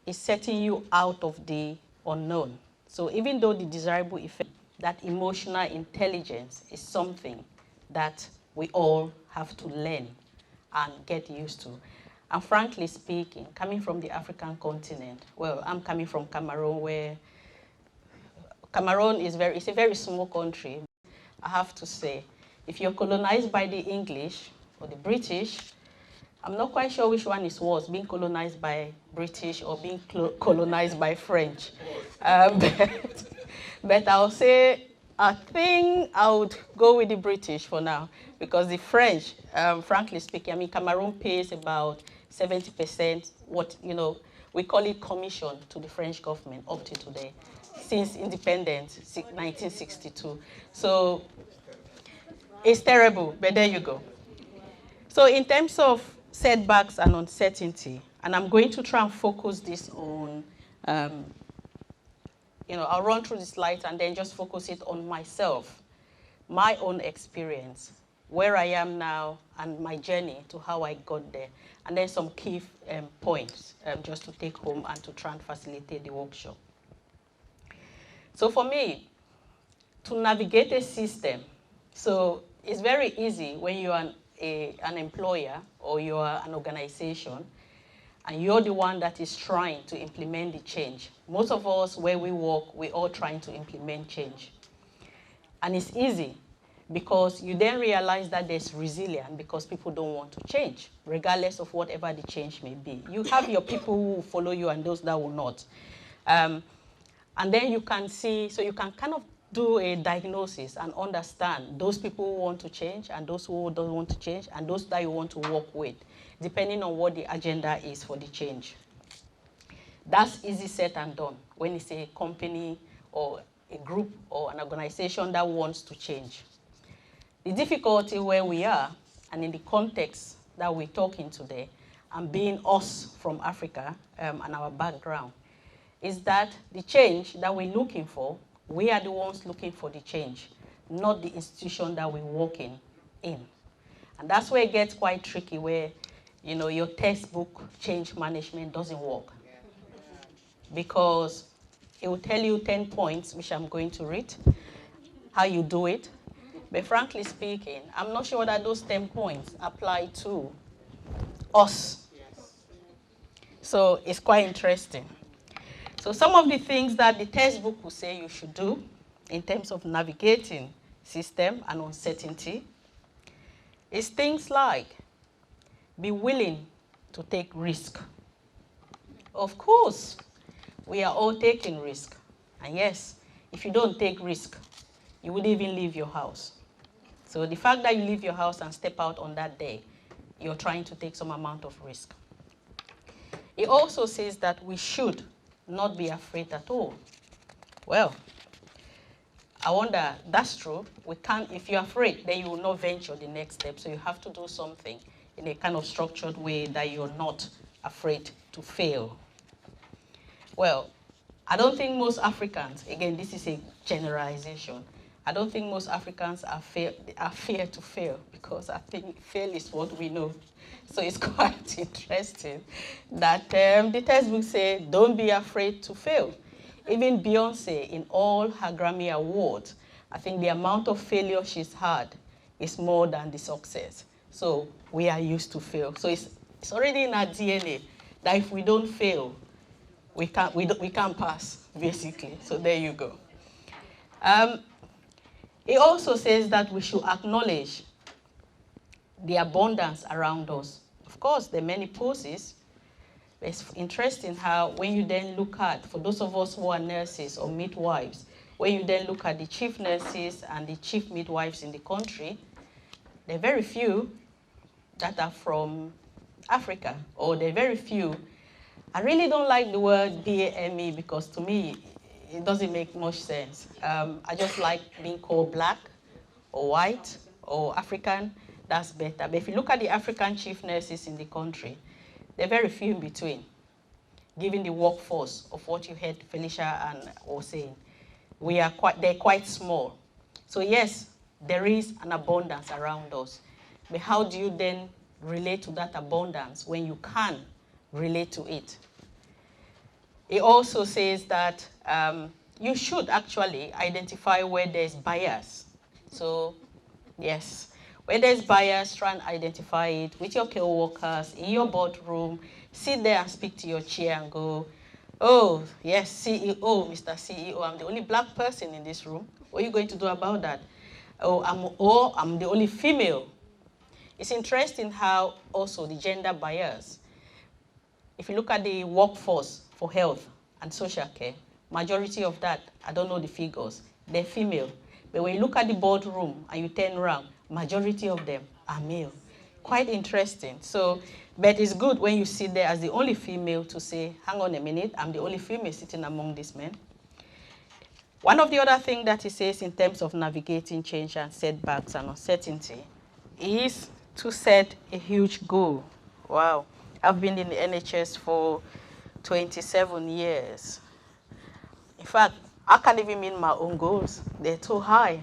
it's setting you out of the unknown. So even though the desirable effect, that emotional intelligence is something that we all have to learn and get used to. And frankly speaking, coming from the African continent, well, I'm coming from Cameroon, where Cameroon is it's a very small country. I have to say, if you're colonized by the English or the British, I'm not quite sure which one is worse, being colonized by British or being colonized by French. But I'll say, I think I would go with the British for now, because the French, frankly speaking, I mean, Cameroon pays about 70% what, we call it commission to the French government up to today, since independence, 1962. So it's terrible, but there you go. So in terms of setbacks and uncertainty, and I'm going to try and focus this on, I'll run through the slides and then just focus it on myself, my own experience, where I am now, and my journey to how I got there, and then some key points just to take home and to try and facilitate the workshop. So for me, to navigate a system, so it's very easy when you're an employer or you're an organization and you're the one that is trying to implement the change. Most of us, where we work, we're all trying to implement change. And it's easy because you then realize that there's resilience because people don't want to change, regardless of whatever the change may be. You have your people who will follow you and those that will not. And then you can see, so you can kind of do a diagnosis and understand those people who want to change and those who don't want to change and those that you want to work with, depending on what the agenda is for the change. That's easy said and done when it's a company or a group or an organization that wants to change. The difficulty where we are and in the context that we're talking today and being us from Africa and our background is that the change that we're looking for, we are the ones looking for the change, not the institution that we're working in. And that's where it gets quite tricky, where your textbook change management doesn't work. Because it will tell you 10 points, which I'm going to read, how you do it. But frankly speaking, I'm not sure that those 10 points apply to us. So it's quite interesting. So some of the things that the textbook will say you should do in terms of navigating system and uncertainty is things like be willing to take risk. Of course, we are all taking risk. And yes, if you don't take risk, you would even leave your house. So the fact that you leave your house and step out on that day, you're trying to take some amount of risk. It also says that we should not be afraid at all. Well, I wonder, that's true. We can't, if you're afraid, then you will not venture the next step. So you have to do something in a kind of structured way that you're not afraid to fail. Well, I don't think most Africans, again, this is a generalization, I don't think most Africans are fear to fail, because I think fail is what we know. So it's quite interesting that the textbook says, don't be afraid to fail. Even Beyonce, in all her Grammy Awards, I think the amount of failure she's had is more than the success. So we are used to fail. So it's already in our DNA that if we don't fail, we can't pass, basically. So there you go. It also says that we should acknowledge the abundance around us. Of course, there are many poses. It's interesting how when you then look at, for those of us who are nurses or midwives, when you then look at the chief nurses and the chief midwives in the country, there are very few that are from Africa, or there are very few. I really don't like the word BAME because to me, it doesn't make much sense. I just like being called black or white or African. That's better. But if you look at the African chief nurses in the country, there are very few in between, given the workforce of what you heard Felicia was saying. They're quite small. So yes, there is an abundance around us. But how do you then relate to that abundance when you can relate to it? It also says that you should actually identify where there's bias. So yes, Where there's bias, try and identify it with your co-workers, in your boardroom, sit there and speak to your chair and go, oh, yes, CEO, Mr. CEO, I'm the only black person in this room. What are you going to do about that? Oh, I'm the only female. It's interesting how also the gender bias, if you look at the workforce for health and social care, majority of that, I don't know the figures, they're female. But when you look at the boardroom and you turn around, majority of them are male. Quite interesting. So, but it's good when you sit there as the only female to say, hang on a minute, I'm the only female sitting among these men. One of the other things that he says in terms of navigating change and setbacks and uncertainty is to set a huge goal. Wow. I've been in the NHS for 27 years. In fact, I can't even meet my own goals. They're too high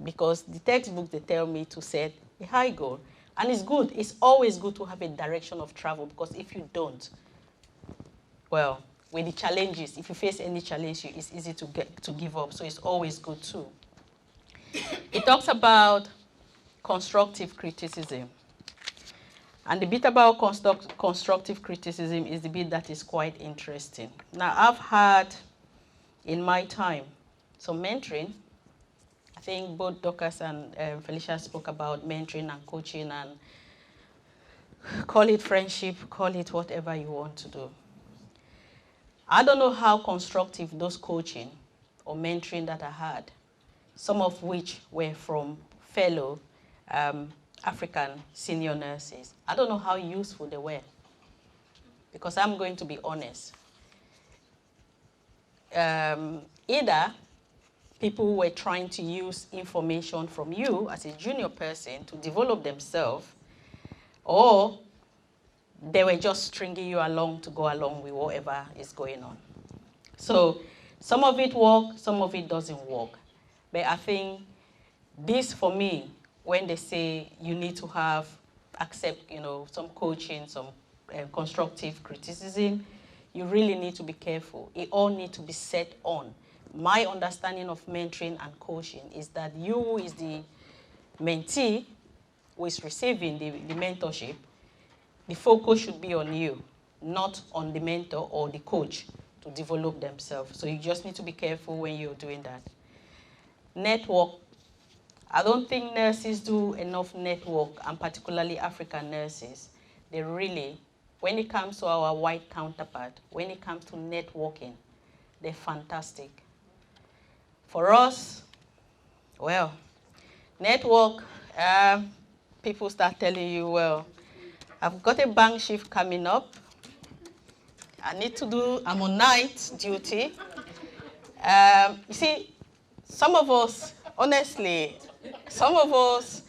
because the textbooks, they tell me to set a high goal. And it's good. It's always good to have a direction of travel because if you don't, well, with the challenges, if you face any challenge, it's easy to give up. So it's always good too. It talks about constructive criticism. And the bit about constructive criticism is the bit that is quite interesting. Now, I've had, in my time, some mentoring. I think both Dorcas and Felicia spoke about mentoring and coaching and call it friendship, call it whatever you want to do. I don't know how constructive those coaching or mentoring that I had, some of which were from fellow African senior nurses. I don't know how useful they were, because I'm going to be honest. Either people were trying to use information from you as a junior person to develop themselves, or they were just stringing you along to go along with whatever is going on. So some of it works, some of it doesn't work. But I think this, for me, when they say you need to accept, some coaching, some constructive criticism, you really need to be careful. It all needs to be set on. My understanding of mentoring and coaching is that you, who is the mentee, who is receiving the mentorship, the focus should be on you, not on the mentor or the coach to develop themselves. So you just need to be careful when you're doing that. Network. I don't think nurses do enough network, and particularly African nurses. They really, when it comes to our white counterpart, when it comes to networking, they're fantastic. For us, well, network, people start telling you, well, I've got a bank shift coming up. I'm on night duty. You see, some of us, honestly, some of us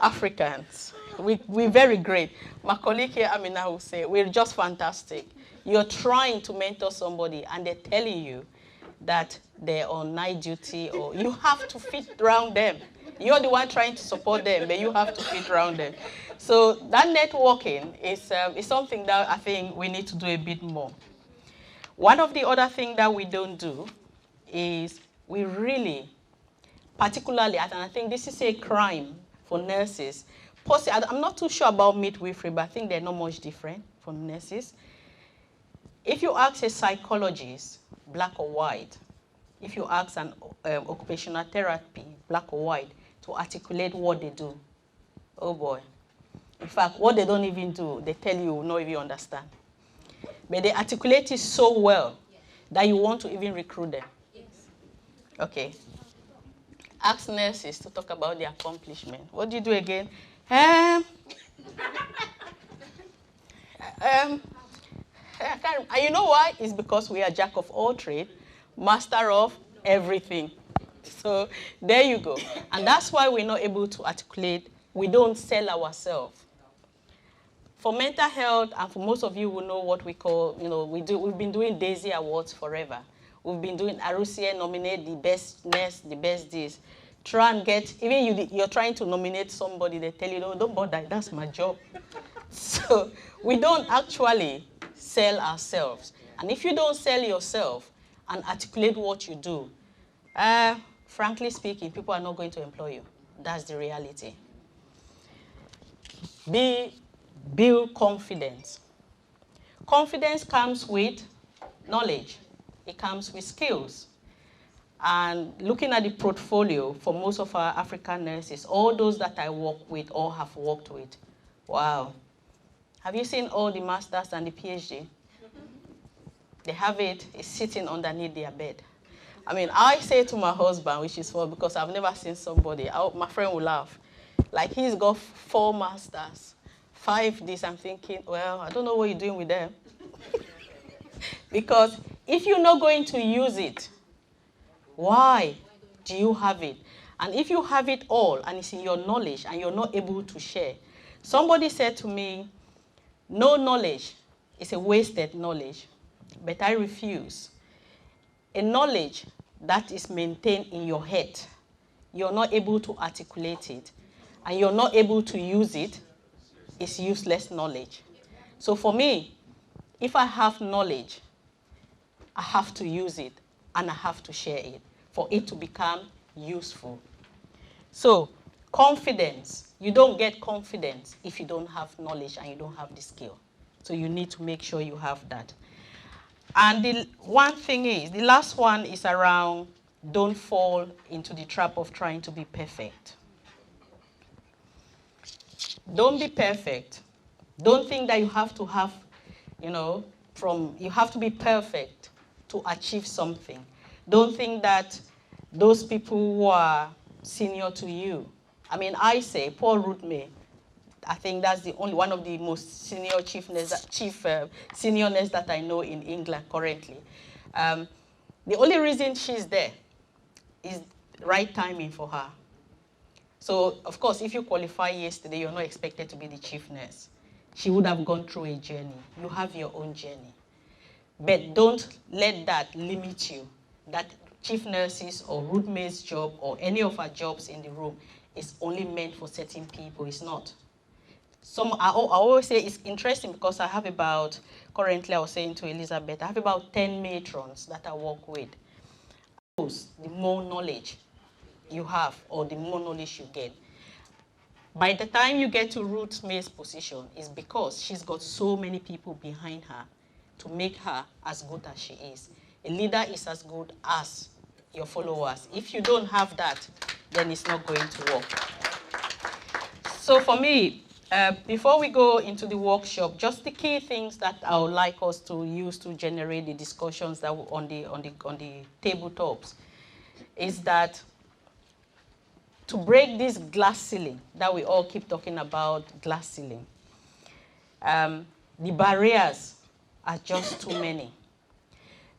Africans, we're very great. My colleague here, Amina, will say, we're just fantastic. You're trying to mentor somebody and they're telling you that they're on night duty, or you have to fit around them. You're the one trying to support them, but you have to fit around them. So that networking is something that I think we need to do a bit more. One of the other things that we don't do is we really, particularly, and I think this is a crime for nurses. I'm not too sure about midwifery, but I think they're not much different from nurses. If you ask a psychologist, black or white, if you ask an occupational therapy, black or white, to articulate what they do, oh boy. In fact, what they don't even do, they tell you not even understand. But they articulate it so well that you want to even recruit them. Okay. Ask nurses to talk about their accomplishment. What do you do again? And you know why? It's because we are jack of all trades, master of everything. So there you go. And that's why we're not able to articulate. We don't sell ourselves. For mental health, and for most of you who know what we call, we've been doing Daisy Awards forever. We've been doing Arusia nominate the best nurse, the best this. Try and get, even you're trying to nominate somebody, they tell you, no, don't bother, that's my job. So we don't actually sell ourselves. And if you don't sell yourself and articulate what you do, frankly speaking, people are not going to employ you. That's the reality. build confidence. Confidence comes with knowledge. It comes with skills. And looking at the portfolio for most of our African nurses, all those that I work with or have worked with, wow. Have you seen all the masters and the PhD? They have it, it's sitting underneath their bed. I mean, I say to my husband, which is for, because I've never seen somebody, my friend will laugh. Like, he's got 4 masters, 5 this. I'm thinking, well, I don't know what you're doing with them. Because if you're not going to use it, why do you have it? And if you have it all and it's in your knowledge and you're not able to share. Somebody said to me, no knowledge is a wasted knowledge, but I refuse. A knowledge that is maintained in your head, you're not able to articulate it, and you're not able to use it, is useless knowledge. So for me, if I have knowledge, I have to use it and I have to share it for it to become useful. So confidence, you don't get confidence if you don't have knowledge and you don't have the skill. So you need to make sure you have that. And the one thing is, the last one is around don't fall into the trap of trying to be perfect. Don't be perfect. Don't think that you have to have, you have to be perfect to achieve something. Don't think that those people who are senior to you, I mean, I say, Paul Rootme, I think that's the only one of the most senior senior nurse that I know in England currently. The only reason she's there is right timing for her. So, of course, if you qualify yesterday, you're not expected to be the chief nurse. She would have gone through a journey. You have your own journey. But don't let that limit you, that chief nurses or rootmate's job or any of our jobs in the room is only meant for certain people. It's not. I always say it's interesting because I have about, currently I was saying to Elizabeth, I have about 10 matrons that I work with. The more knowledge you have or the more knowledge you get. By the time you get to Ruth May's position, it's because she's got so many people behind her to make her as good as she is. A leader is as good as your followers. If you don't have that, then it's not going to work. So for me, before we go into the workshop, just the key things that I would like us to use to generate the discussions that on the tabletops is that to break this glass ceiling that we all keep talking about, glass ceiling, the barriers are just too many.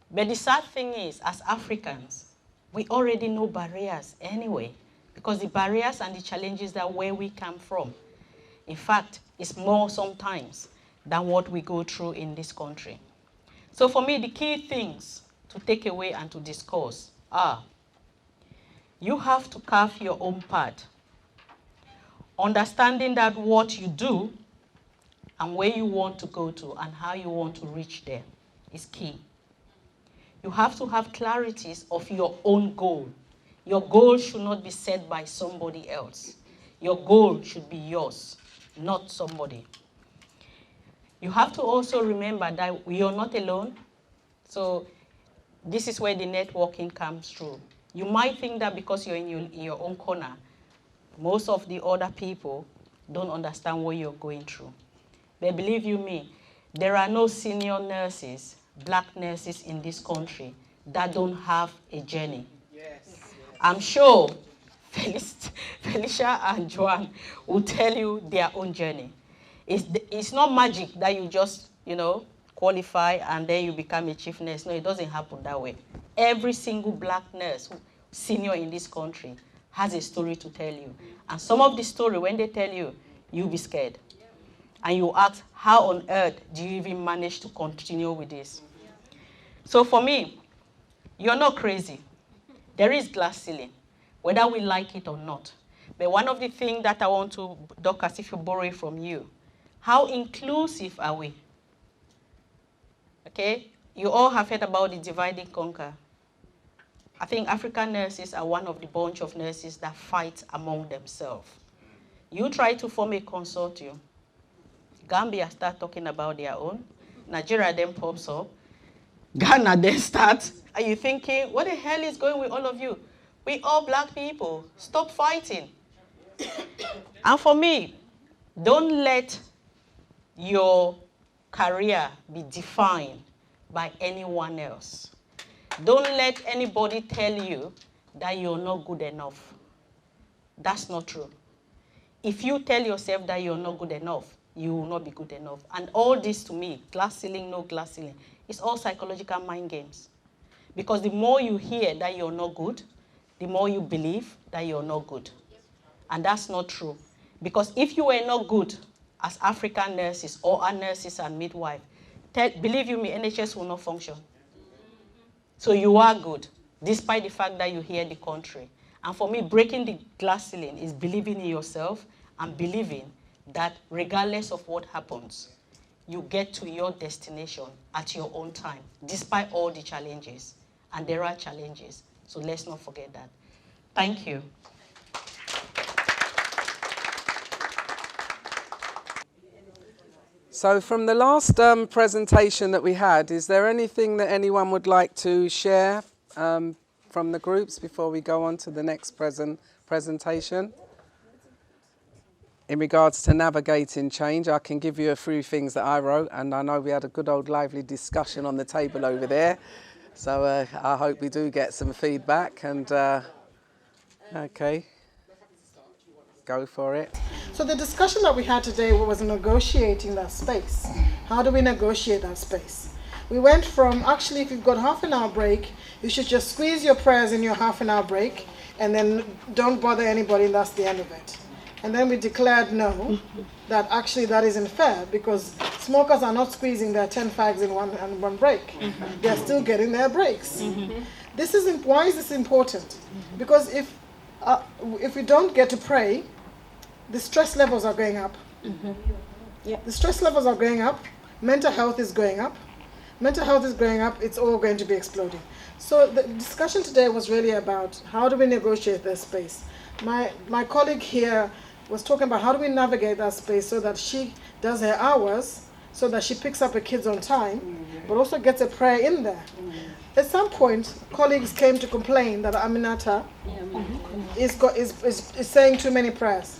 But the sad thing is, as Africans, we already know barriers anyway, because the barriers and the challenges are where we come from. In fact, it's more sometimes than what we go through in this country. So for me, the key things to take away and to discuss are, you have to carve your own path. Understanding that what you do and where you want to go to and how you want to reach there is key. You have to have clarities of your own goal. Your goal should not be set by somebody else. Your goal should be yours, not somebody. You have to also remember that you're not alone. So this is where the networking comes through. You might think that because you're in your own corner, most of the other people don't understand what you're going through. But believe you me, there are no senior nurses, black nurses in this country that don't have a journey. Yes. I'm sure Felicia and Joanne will tell you their own journey. It's not magic that you just, qualify and then you become a chief nurse. No, it doesn't happen that way. Every single black nurse, senior in this country, has a story to tell you. And some of the story, when they tell you, you'll be scared. And you ask, how on earth do you even manage to continue with this? So for me, you're not crazy. There is glass ceiling, whether we like it or not. But one of the things that I want to, Dorcas, if you borrow it from you, how inclusive are we? Okay? You all have heard about the divide and conquer. I think African nurses are one of the bunch of nurses that fight among themselves. You try to form a consortium. Gambia start talking about their own. Nigeria then pops up. Ghana then starts. Are you thinking, what the hell is going with all of you? We all black people. Stop fighting. And for me, don't let your career be defined by anyone else. Don't let anybody tell you that you're not good enough. That's not true. If you tell yourself that you're not good enough, you will not be good enough. And all this to me, glass ceiling, no glass ceiling, it's all psychological mind games. Because the more you hear that you're not good, the more you believe that you're not good. And that's not true. Because if you were not good as African nurses or our nurses and midwives, believe you me, NHS will not function. So you are good, despite the fact that you hear the country. And for me, breaking the glass ceiling is believing in yourself and believing that regardless of what happens, you get to your destination at your own time, despite all the challenges. And there are challenges, so let's not forget that. Thank you. So from the last presentation that we had, is there anything that anyone would like to share from the groups before we go on to the next presentation? In regards to navigating change, I can give you a few things that I wrote, and I know we had a good old lively discussion on the table over there. So I hope we do get some feedback, and okay, go for it. So the discussion that we had today was negotiating that space. How do we negotiate that space? We went from, actually, if you've got half an hour break, you should just squeeze your prayers in your half an hour break, and then don't bother anybody, and that's the end of it. And then we declared no, that actually that isn't fair, because smokers are not squeezing their 10 fags in one break. They're still getting their breaks. This is, why is this important? Because if we don't get to pray, the stress levels are going up. The stress levels are going up. Mental health is going up. Mental health is going up. It's all going to be exploding. So the discussion today was really about how do we negotiate this space. My colleague here was talking about how do we navigate that space so that she does her hours, so that she picks up her kids on time, but also gets a prayer in there. At some point, colleagues came to complain that Aminata is saying too many prayers.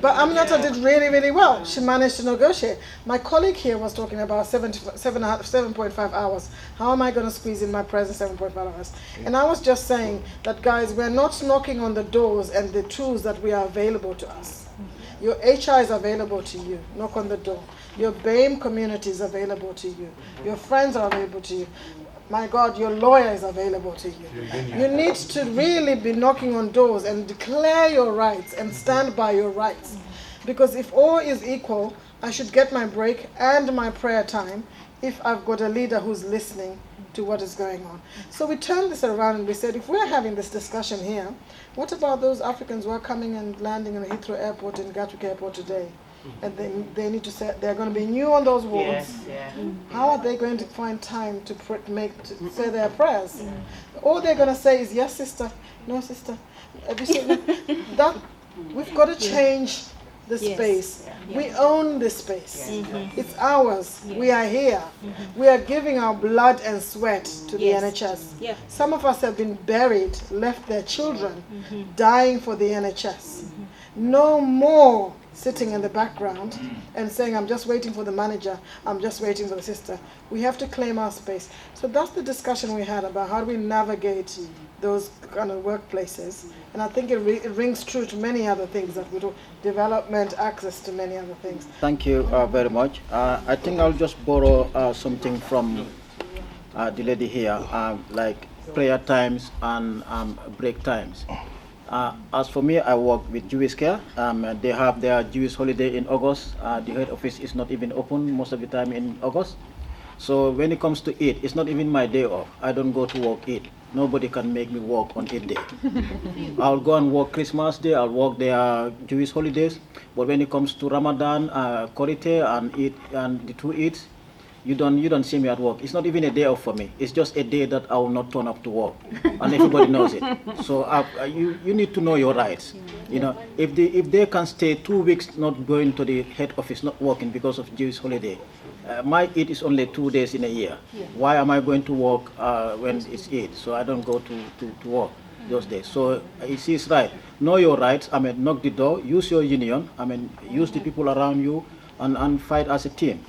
But Aminata did really, really well. She managed to negotiate. My colleague here was talking about 7.5 hours. How am I going to squeeze in my prayers in 7.5 hours? And I was just saying that, guys, we're not knocking on the doors and the tools that we are available to us. Your HR is available to you. Knock on the door. Your BAME community is available to you. Your friends are available to you. My God, your lawyer is available to you. You need to really be knocking on doors and declare your rights and stand by your rights. Because if all is equal, I should get my break and my prayer time if I've got a leader who's listening to what is going on. So we turned this around and we said, if we're having this discussion here, what about those Africans who are coming and landing in Heathrow Airport and Gatwick Airport today? And they need to say they're going to be new on those wards. How are they going to find time to say their prayers? All they're going to say is, yes, sister, no, sister. That we've got to change the space. We own this space. It's ours. We are here. We are giving our blood and sweat to the NHS. Some of us have been buried, left their children dying for the NHS. No more sitting in the background and saying, I'm just waiting for the manager, I'm just waiting for the sister. We have to claim our space. So that's the discussion we had about how do we navigate those kind of workplaces. And I think it rings true to many other things that we do, development, access to many other things. Thank you very much. I think I'll just borrow something from the lady here, like prayer times and break times. As for me, I work with Jewish Care. They have their Jewish holiday in August. The head office is not even open most of the time in August. So when it comes to Eid, it's not even my day off. I don't go to work Eid. Nobody can make me work on Eid day. I'll go and work Christmas Day, I'll work their Jewish holidays. But when it comes to Ramadan, Korite and Eid and the two Eids, you don't see me at work. It's not even a day off for me. It's just a day that I will not turn up to work, and everybody knows it. So you need to know your rights. You know, if they can stay 2 weeks not going to the head office, not working because of Jewish holiday, my Eid is only 2 days in a year. Why am I going to work when it's Eid? So I don't go to work those days. So he's right. Know your rights. I mean, knock the door. Use your union. I mean, use the people around you, and fight as a team.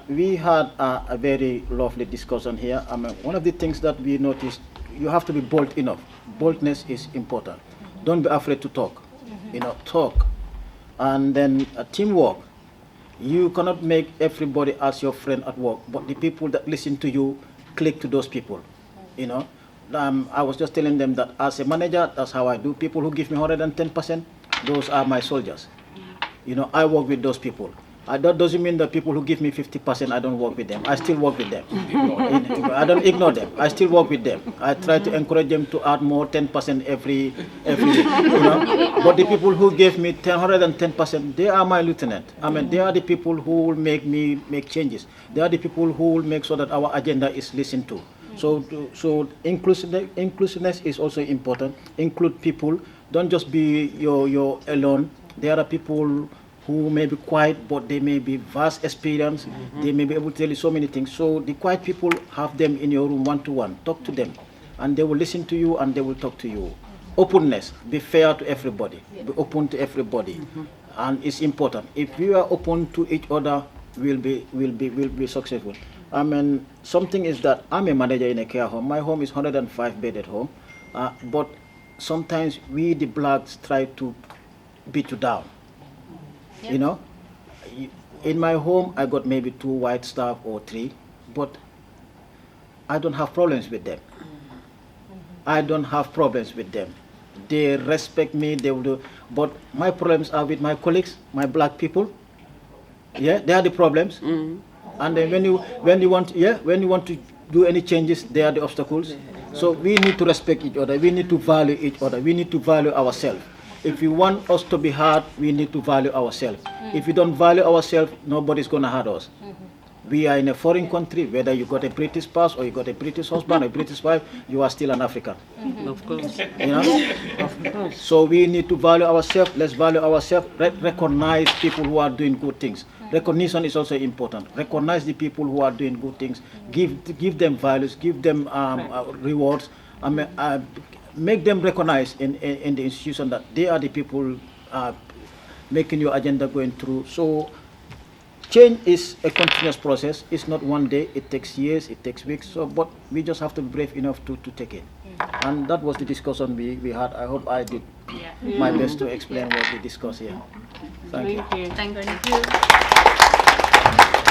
We had a very lovely discussion here. I mean, one of the things that we noticed, you have to be bold enough. Boldness is important. Don't be afraid to talk. You know, talk. And then teamwork. You cannot make everybody as your friend at work, but the people that listen to you, click to those people. You know, I was just telling them that as a manager, that's how I do. People who give me 110%, those are my soldiers. You know, I work with those people. That doesn't mean that people who give me 50%, I don't work with them. I still work with them. I don't ignore them. I still work with them. I try to encourage them to add more 10% every you know. But the people who gave me 110%, they are my lieutenant. I mean, they are the people who will make me make changes. They are the people who will make sure that our agenda is listened to. So inclusiveness is also important. Include people. Don't just be your alone. There are people who may be quiet, but they may be vast experience. They may be able to tell you so many things. So the quiet people, have them in your room one-to-one. Talk to them, and they will listen to you, and they will talk to you. Openness, be fair to everybody. Be open to everybody, and it's important. If we are open to each other, we'll be successful. I mean, something is that I'm a manager in a care home. My home is 105-bedded home, but sometimes we, the blacks, try to beat you down. You know, in my home, I got maybe 2 white staff or 3, but I don't have problems with them. I don't have problems with them. They respect me, they will do, but my problems are with my colleagues, my black people. Yeah, they are the problems. And then when you want to do any changes, they are the obstacles. So we need to respect each other. We need to value each other. We need to value ourselves. If you want us to be heard, we need to value ourselves. If we don't value ourselves, nobody's going to hurt us. We are in a foreign country, whether you got a British pass or you got a British husband or a British wife, you are still an African. Of course. You know? So we need to value ourselves. Let's value ourselves. Recognize people who are doing good things. Recognition is also important. Recognize the people who are doing good things. Give them values. Give them rewards. Make them recognize in the institution that they are the people making your agenda going through. So change is a continuous process. It's not one day. It takes years. It takes weeks. So, but we just have to be brave enough to take it. And that was the discussion we had. I hope I did my best to explain what we discussed here. Thank you. Thank you.